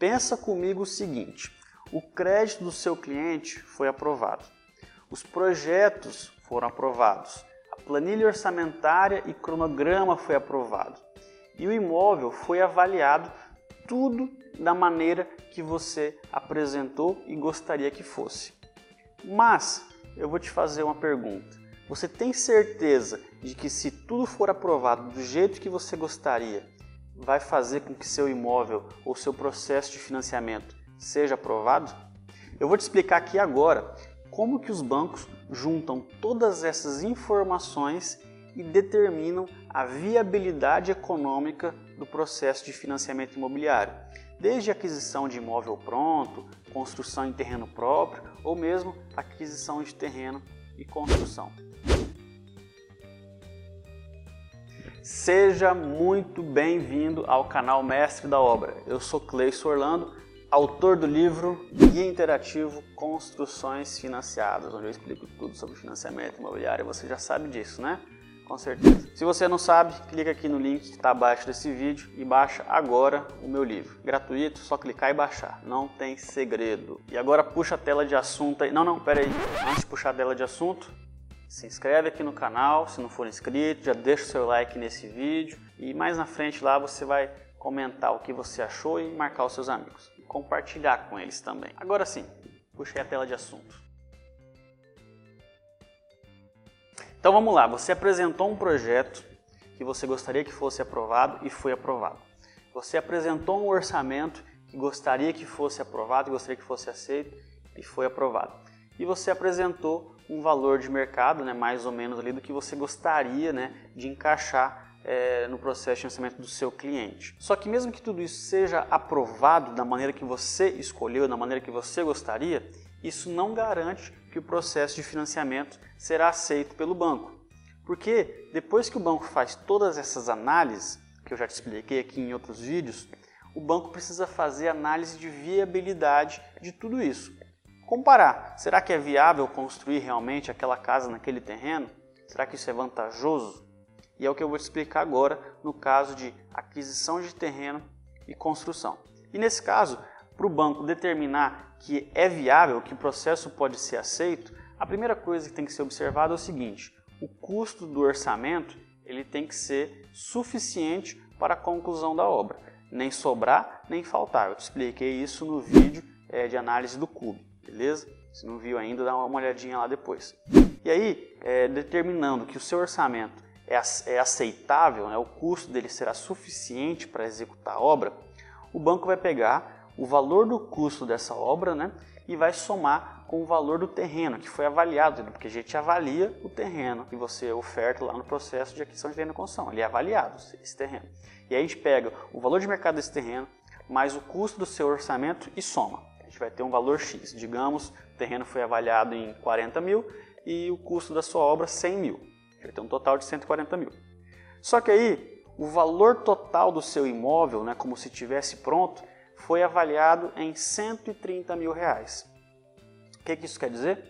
Pensa comigo o seguinte, o crédito do seu cliente foi aprovado, os projetos foram aprovados, a planilha orçamentária e cronograma foi aprovado e o imóvel foi avaliado, tudo da maneira que você apresentou e gostaria que fosse. Mas eu vou te fazer uma pergunta. Você tem certeza de que se tudo for aprovado do jeito que você gostaria, vai fazer com que seu imóvel ou seu processo de financiamento seja aprovado? Eu vou te explicar aqui agora como que os bancos juntam todas essas informações e determinam a viabilidade econômica do processo de financiamento imobiliário, desde aquisição de imóvel pronto, construção em terreno próprio ou mesmo aquisição de terreno e construção. Seja muito bem-vindo ao canal Mestre da Obra. Eu sou Cleison Orlando, autor do livro Guia Interativo Construções Financiadas, onde eu explico tudo sobre financiamento imobiliário. Você já sabe disso, né? Com certeza. Se você não sabe, clica aqui no link que está abaixo desse vídeo e baixa agora o meu livro. Gratuito, só clicar e baixar. Não tem segredo. E agora puxa a tela de assunto aí. Não, pera aí. Antes de puxar a tela de assunto, se inscreve aqui no canal, se não for inscrito, já deixa o seu like nesse vídeo e mais na frente lá você vai comentar o que você achou e marcar os seus amigos. E compartilhar com eles também. Agora sim, puxei a tela de assunto. Então vamos lá, você apresentou um projeto que você gostaria que fosse aprovado e foi aprovado. Você apresentou um orçamento que gostaria que fosse aprovado e gostaria que fosse aceito e foi aprovado. E você apresentou um valor de mercado, mais ou menos ali do que você gostaria, de encaixar no processo de financiamento do seu cliente. Só que mesmo que tudo isso seja aprovado da maneira que você escolheu, da maneira que você gostaria, isso não garante que o processo de financiamento será aceito pelo banco. Porque depois que o banco faz todas essas análises, que eu já te expliquei aqui em outros vídeos, o banco precisa fazer análise de viabilidade de tudo isso. Comparar, será que é viável construir realmente aquela casa naquele terreno? Será que isso é vantajoso? E é o que eu vou te explicar agora no caso de aquisição de terreno e construção. E nesse caso, para o banco determinar que é viável, que o processo pode ser aceito, a primeira coisa que tem que ser observada é o seguinte, o custo do orçamento ele tem que ser suficiente para a conclusão da obra, nem sobrar, nem faltar. Eu te expliquei isso no vídeo de análise do CUB. Beleza? Se não viu ainda, dá uma olhadinha lá depois. E aí, determinando que o seu orçamento é aceitável, o custo dele será suficiente para executar a obra, o banco vai pegar o valor do custo dessa obra e vai somar com o valor do terreno que foi avaliado, porque a gente avalia o terreno que você oferta lá no processo de aquisição de terreno e construção. Ele é avaliado, esse terreno. E aí a gente pega o valor de mercado desse terreno, mais o custo do seu orçamento e soma. A gente vai ter um valor X. Digamos, o terreno foi avaliado em 40 mil e o custo da sua obra 100 mil. A gente vai ter um total de 140 mil. Só que aí, o valor total do seu imóvel, como se estivesse pronto, foi avaliado em 130 mil reais. O que isso quer dizer?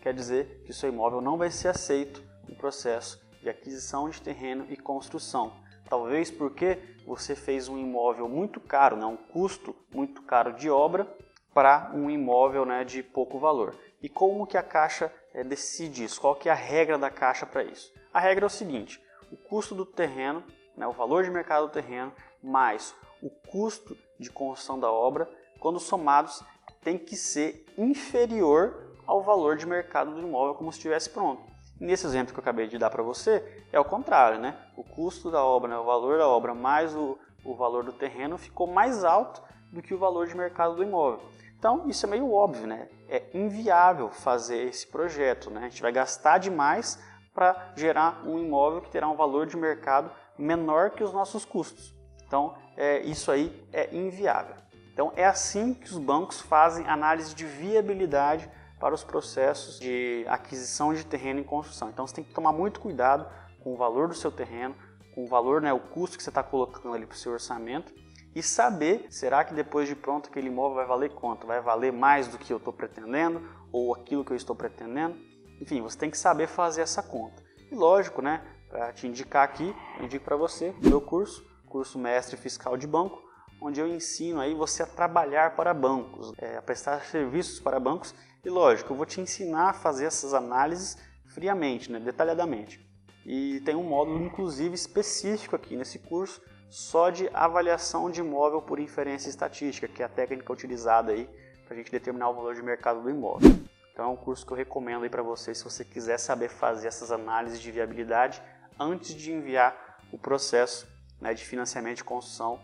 Quer dizer que o seu imóvel não vai ser aceito no processo de aquisição de terreno e construção. Talvez porque você fez um imóvel muito caro, um custo muito caro de obra, para um imóvel de pouco valor. E como que a Caixa decide isso? Qual que é a regra da Caixa para isso? A regra é o seguinte, o custo do terreno, o valor de mercado do terreno, mais o custo de construção da obra, quando somados, tem que ser inferior ao valor de mercado do imóvel como se estivesse pronto. E nesse exemplo que eu acabei de dar para você, é o contrário, O custo da obra, o valor da obra mais o valor do terreno ficou mais alto do que o valor de mercado do imóvel. Então, isso é meio óbvio, É inviável fazer esse projeto, A gente vai gastar demais para gerar um imóvel que terá um valor de mercado menor que os nossos custos. Então, isso aí é inviável. Então, é assim que os bancos fazem análise de viabilidade para os processos de aquisição de terreno e construção. Então, você tem que tomar muito cuidado com o valor do seu terreno, com o valor, o custo que você está colocando ali para o seu orçamento, e saber, será que depois de pronto aquele imóvel vai valer quanto? Vai valer mais do que eu estou pretendendo ou aquilo que eu estou pretendendo? Enfim, você tem que saber fazer essa conta. E lógico, para te indicar aqui, eu indico para você o meu curso Mestre Fiscal de Banco, onde eu ensino aí você a trabalhar para bancos, a prestar serviços para bancos. E lógico, eu vou te ensinar a fazer essas análises friamente, né, detalhadamente. E tem um módulo, inclusive, específico aqui nesse curso, só de avaliação de imóvel por inferência estatística, que é a técnica utilizada aí para a gente determinar o valor de mercado do imóvel. Então é um curso que eu recomendo aí para você, se você quiser saber fazer essas análises de viabilidade antes de enviar o processo, né, de financiamento de construção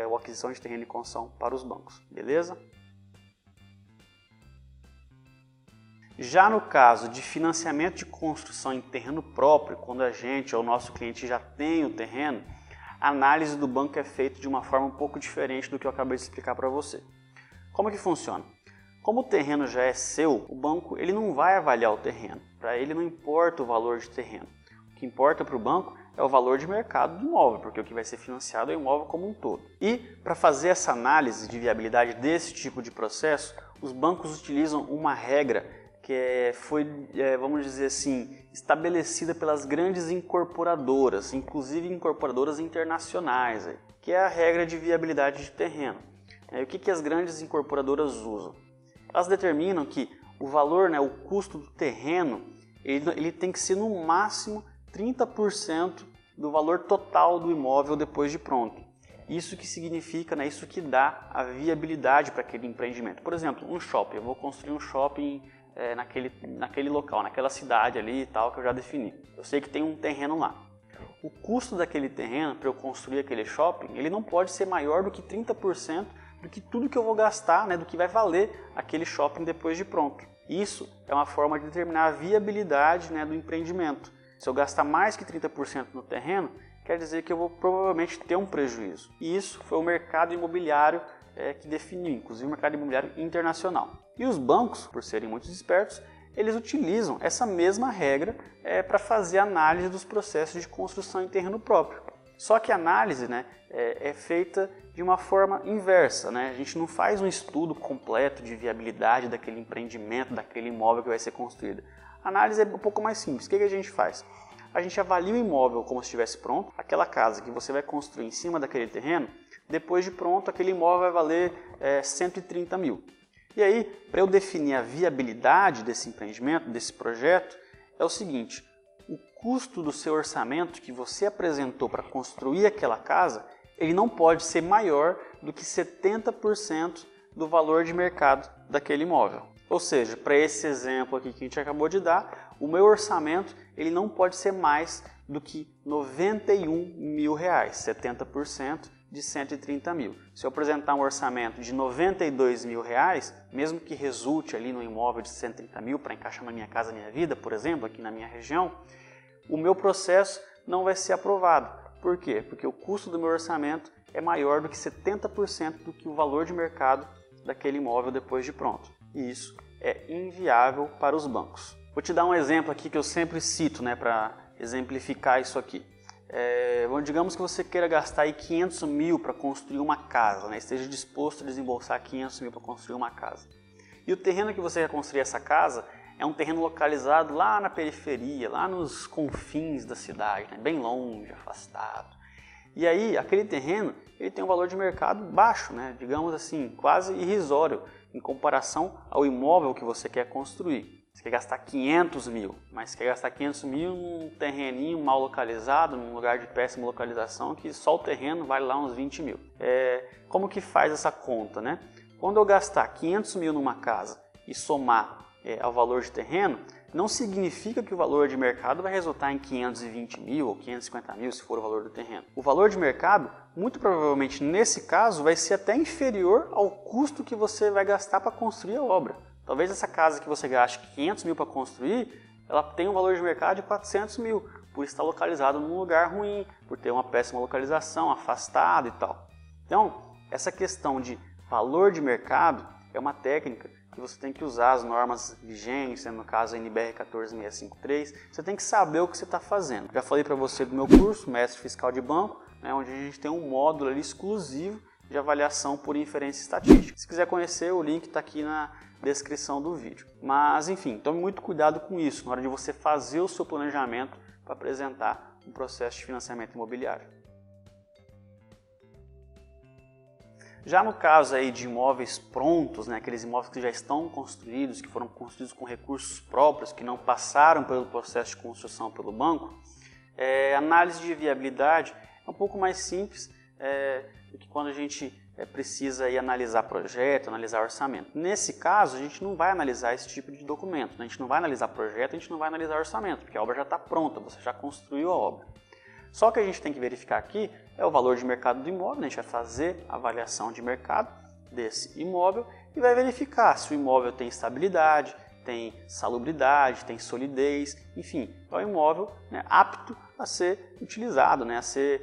ou aquisição de terreno de construção para os bancos, beleza? Já no caso de financiamento de construção em terreno próprio, quando a gente ou o nosso cliente já tem o terreno, a análise do banco é feita de uma forma um pouco diferente do que eu acabei de explicar para você. Como que funciona? Como o terreno já é seu, o banco ele não vai avaliar o terreno. Para ele não importa o valor de terreno. O que importa para o banco é o valor de mercado do imóvel, porque o que vai ser financiado é o imóvel como um todo. E para fazer essa análise de viabilidade desse tipo de processo, os bancos utilizam uma regra que foi, vamos dizer assim, estabelecida pelas grandes incorporadoras, inclusive incorporadoras internacionais, que é a regra de viabilidade de terreno. E o que as grandes incorporadoras usam? Elas determinam que o valor, né, o custo do terreno, ele tem que ser no máximo 30% do valor total do imóvel depois de pronto. Isso que significa, né, isso que dá a viabilidade para aquele empreendimento. Por exemplo, um shopping. Eu vou construir um shopping naquele local, naquela cidade ali e tal que eu já defini. Eu sei que tem um terreno lá. O custo daquele terreno para eu construir aquele shopping, ele não pode ser maior do que 30% do que tudo que eu vou gastar, né, do que vai valer aquele shopping depois de pronto. Isso é uma forma de determinar a viabilidade, né, do empreendimento. Se eu gastar mais que 30% no terreno, quer dizer que eu vou provavelmente ter um prejuízo. E isso foi o mercado imobiliário que definiu, inclusive o mercado imobiliário internacional. E os bancos, por serem muito espertos, eles utilizam essa mesma regra para fazer a análise dos processos de construção em terreno próprio. Só que a análise, né, é feita de uma forma inversa, né? A gente não faz um estudo completo de viabilidade daquele empreendimento, daquele imóvel que vai ser construído. A análise é um pouco mais simples. O que a gente faz? A gente avalia o imóvel como se estivesse pronto, aquela casa que você vai construir em cima daquele terreno, depois de pronto aquele imóvel vai valer 130 mil. E aí, para eu definir a viabilidade desse empreendimento, desse projeto, é o seguinte: o custo do seu orçamento que você apresentou para construir aquela casa, ele não pode ser maior do que 70% do valor de mercado daquele imóvel. Ou seja, para esse exemplo aqui que a gente acabou de dar, o meu orçamento ele não pode ser mais do que R$91 mil, 70% de 130 mil. Se eu apresentar um orçamento de R$92 mil, mesmo que resulte ali no imóvel de 130 mil para encaixar na Minha Casa Minha Vida, por exemplo, aqui na minha região, o meu processo não vai ser aprovado. Por quê? Porque o custo do meu orçamento é maior do que 70% do que o valor de mercado daquele imóvel depois de pronto. E isso é inviável para os bancos. Vou te dar um exemplo aqui que eu sempre cito, né, para exemplificar isso aqui. Digamos que você queira gastar aí 500 mil para construir uma casa, né, esteja disposto a desembolsar 500 mil para construir uma casa. E o terreno que você vai construir essa casa é um terreno localizado lá na periferia, lá nos confins da cidade, né, bem longe, afastado. E aí, aquele terreno ele tem um valor de mercado baixo, né, digamos assim, quase irrisório, em comparação ao imóvel que você quer construir. Você quer gastar 500 mil, mas você quer gastar 500 mil num terreninho mal localizado, num lugar de péssima localização, que só o terreno vale lá uns 20 mil. Como que faz essa conta, né? Quando eu gastar 500 mil numa casa e somar ao valor de terreno, não significa que o valor de mercado vai resultar em 520 mil ou 550 mil, se for o valor do terreno. O valor de mercado, muito provavelmente nesse caso, vai ser até inferior ao custo que você vai gastar para construir a obra. Talvez essa casa que você gaste 500 mil para construir, ela tenha um valor de mercado de 400 mil, por estar localizado num lugar ruim, por ter uma péssima localização, afastado e tal. Então, essa questão de valor de mercado é uma técnica que você tem que usar as normas vigentes, no caso a NBR 14653, você tem que saber o que você está fazendo. Já falei para você do meu curso, Mestre Fiscal de Banco, né, onde a gente tem um módulo ali exclusivo de avaliação por inferência estatística. Se quiser conhecer, o link está aqui na descrição do vídeo. Mas enfim, tome muito cuidado com isso na hora de você fazer o seu planejamento para apresentar um processo de financiamento imobiliário. Já no caso aí de imóveis prontos, né, aqueles imóveis que já estão construídos, que foram construídos com recursos próprios, que não passaram pelo processo de construção pelo banco, a análise de viabilidade é um pouco mais simples do que quando a gente precisa aí analisar projeto, analisar orçamento. Nesse caso, a gente não vai analisar esse tipo de documento, né? A gente não vai analisar projeto, a gente não vai analisar orçamento, porque a obra já está pronta, você já construiu a obra. Só que a gente tem que verificar aqui é o valor de mercado do imóvel, né? A gente vai fazer a avaliação de mercado desse imóvel e vai verificar se o imóvel tem estabilidade, tem salubridade, tem solidez, enfim, é um imóvel, né, apto a ser utilizado, né, a ser,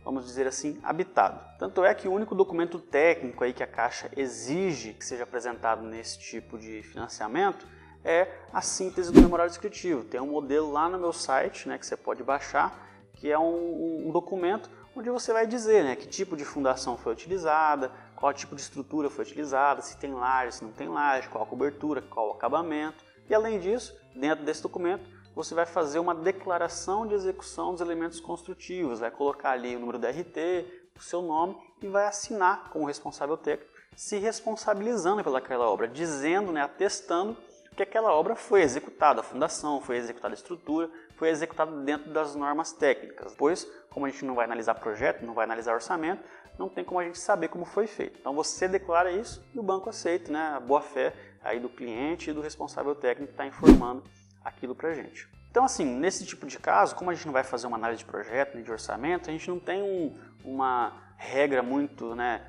vamos dizer assim, habitado. Tanto é que o único documento técnico aí que a Caixa exige que seja apresentado nesse tipo de financiamento é a síntese do memorial descritivo. Tem um modelo lá no meu site, né, que você pode baixar, que é um documento onde você vai dizer, né, que tipo de fundação foi utilizada, qual tipo de estrutura foi utilizada, se tem laje, se não tem laje, qual a cobertura, qual o acabamento. E além disso, dentro desse documento, você vai fazer uma declaração de execução dos elementos construtivos, vai colocar ali o número da RT, o seu nome e vai assinar como responsável técnico, se responsabilizando pelaquela obra, dizendo, né, atestando que aquela obra foi executada, a fundação, foi executada a estrutura, foi executada dentro das normas técnicas. Depois, como a gente não vai analisar projeto, não vai analisar orçamento, não tem como a gente saber como foi feito. Então você declara isso e o banco aceita, né, a boa-fé aí do cliente e do responsável técnico que está informando aquilo para a gente. Então assim, nesse tipo de caso, como a gente não vai fazer uma análise de projeto nem de orçamento, a gente não tem uma regra muito, né,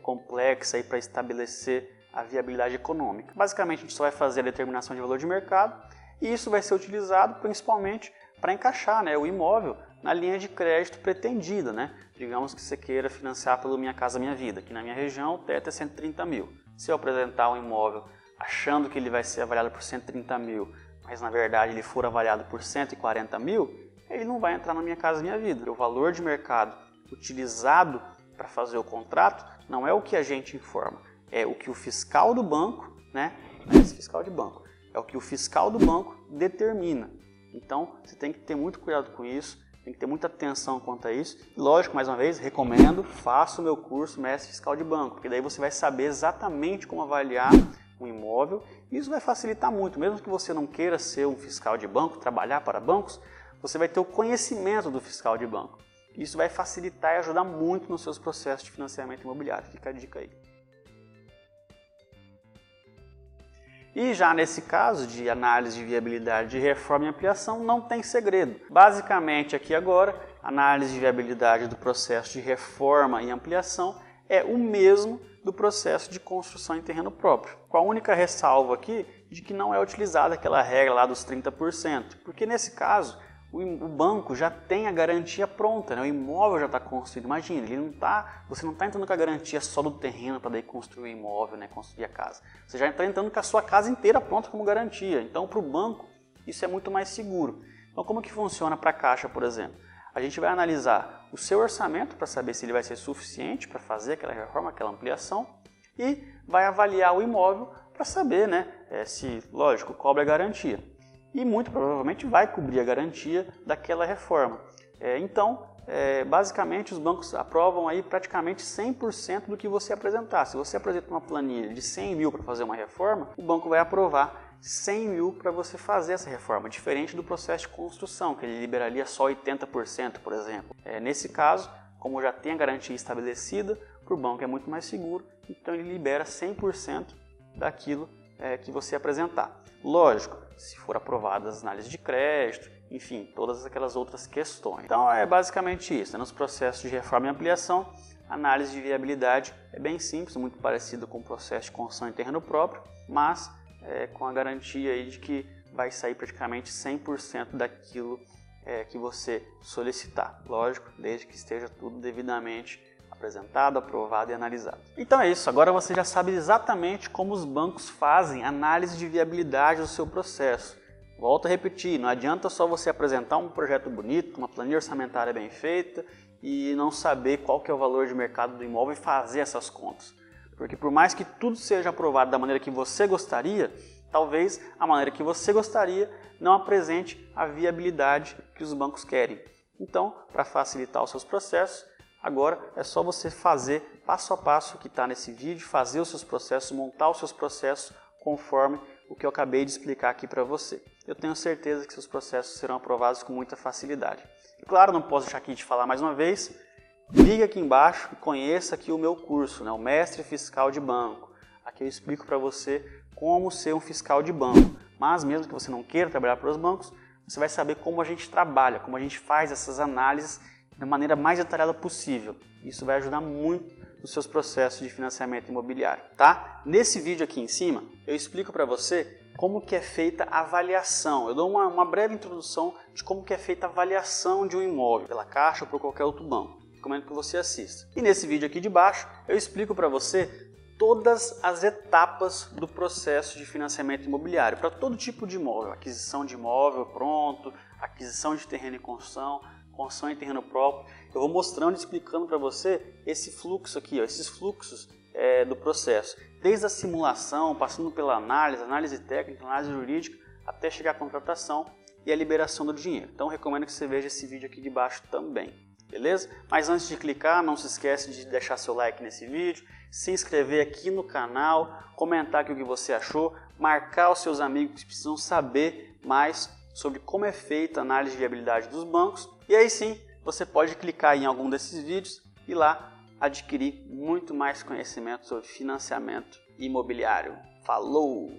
complexa para estabelecer a viabilidade econômica. Basicamente, a gente só vai fazer a determinação de valor de mercado e isso vai ser utilizado principalmente para encaixar, né, o imóvel na linha de crédito pretendida, né? Digamos que você queira financiar pelo Minha Casa Minha Vida, que na minha região o teto é 130 mil. Se eu apresentar um imóvel achando que ele vai ser avaliado por 130 mil, mas na verdade ele for avaliado por 140 mil, ele não vai entrar na Minha Casa Minha Vida. O valor de mercado utilizado para fazer o contrato não é o que a gente informa, é o que o fiscal do banco, né? Não é esse fiscal de banco, é o que o fiscal do banco determina. Então você tem que ter muito cuidado com isso, tem que ter muita atenção quanto a isso. Lógico, mais uma vez, recomendo, faça o meu curso Mestre Fiscal de Banco, porque daí você vai saber exatamente como avaliar um imóvel. Isso vai facilitar muito, mesmo que você não queira ser um fiscal de banco, trabalhar para bancos, você vai ter o conhecimento do fiscal de banco. Isso vai facilitar e ajudar muito nos seus processos de financiamento imobiliário. Fica a dica aí. E já nesse caso de análise de viabilidade de reforma e ampliação, não tem segredo. Basicamente aqui agora, a análise de viabilidade do processo de reforma e ampliação é o mesmo do processo de construção em terreno próprio, com a única ressalva aqui de que não é utilizada aquela regra lá dos 30%, porque nesse caso o banco já tem a garantia pronta, né? O imóvel já está construído. Imagina, você não está entrando com a garantia só do terreno para daí construir o imóvel, né? Construir a casa. Você já está entrando com a sua casa inteira pronta como garantia. Então, para o banco, isso é muito mais seguro. Então, como que funciona para a Caixa, por exemplo? A gente vai analisar o seu orçamento para saber se ele vai ser suficiente para fazer aquela reforma, aquela ampliação e vai avaliar o imóvel para saber, né, se, lógico, cobre a garantia. E muito provavelmente vai cobrir a garantia daquela reforma. Basicamente os bancos aprovam aí praticamente 100% do que você apresentar. Se você apresenta uma planilha de 100 mil para fazer uma reforma, o banco vai aprovar 100 mil para você fazer essa reforma, diferente do processo de construção, que ele liberaria só 80%, por exemplo. Nesse caso, como já tem a garantia estabelecida, para o banco é muito mais seguro, então ele libera 100% daquilo que você apresentar. Lógico, se for aprovadas as análises de crédito, enfim, todas aquelas outras questões. Então é basicamente isso. Nos processos de reforma e ampliação, a análise de viabilidade é bem simples, muito parecido com o processo de construção em terreno próprio, mas com a garantia aí de que vai sair praticamente 100% daquilo que você solicitar. Lógico, desde que esteja tudo devidamente apresentado, aprovado e analisado. Então é isso, agora você já sabe exatamente como os bancos fazem análise de viabilidade do seu processo. Volto a repetir, não adianta só você apresentar um projeto bonito, uma planilha orçamentária bem feita e não saber qual que é o valor de mercado do imóvel e fazer essas contas. Porque por mais que tudo seja aprovado da maneira que você gostaria, talvez a maneira que você gostaria não apresente a viabilidade que os bancos querem. Então, para facilitar os seus processos, Agora é só você fazer passo a passo o que está nesse vídeo, fazer os seus processos, montar os seus processos conforme o que eu acabei de explicar aqui para você. Eu tenho certeza que seus processos serão aprovados com muita facilidade. E claro, não posso deixar aqui de falar mais uma vez, ligue aqui embaixo e conheça aqui o meu curso, o Mestre Fiscal de Banco. Aqui eu explico para você como ser um fiscal de banco. Mas mesmo que você não queira trabalhar para os bancos, você vai saber como a gente trabalha, como a gente faz essas análises da maneira mais detalhada possível. Isso vai ajudar muito nos seus processos de financiamento imobiliário, tá? Nesse vídeo aqui em cima, eu explico para você como que é feita a avaliação. Eu dou uma breve introdução de como que é feita a avaliação de um imóvel, pela Caixa ou por qualquer outro banco. Recomendo que você assista. E nesse vídeo aqui de baixo, eu explico para você todas as etapas do processo de financiamento imobiliário, para todo tipo de imóvel, aquisição de imóvel pronto, aquisição de terreno em construção em terreno próprio. Eu vou mostrando e explicando para você esse fluxo aqui, esses fluxos do processo, desde a simulação, passando pela análise técnica, análise jurídica, até chegar à contratação e a liberação do dinheiro. Então recomendo que você veja esse vídeo aqui de baixo também, beleza? Mas antes de clicar, não se esquece de deixar seu like nesse vídeo, se inscrever aqui no canal, comentar aqui o que você achou, marcar os seus amigos que precisam saber mais sobre como é feita a análise de viabilidade dos bancos. E aí sim, você pode clicar em algum desses vídeos e lá adquirir muito mais conhecimento sobre financiamento imobiliário. Falou!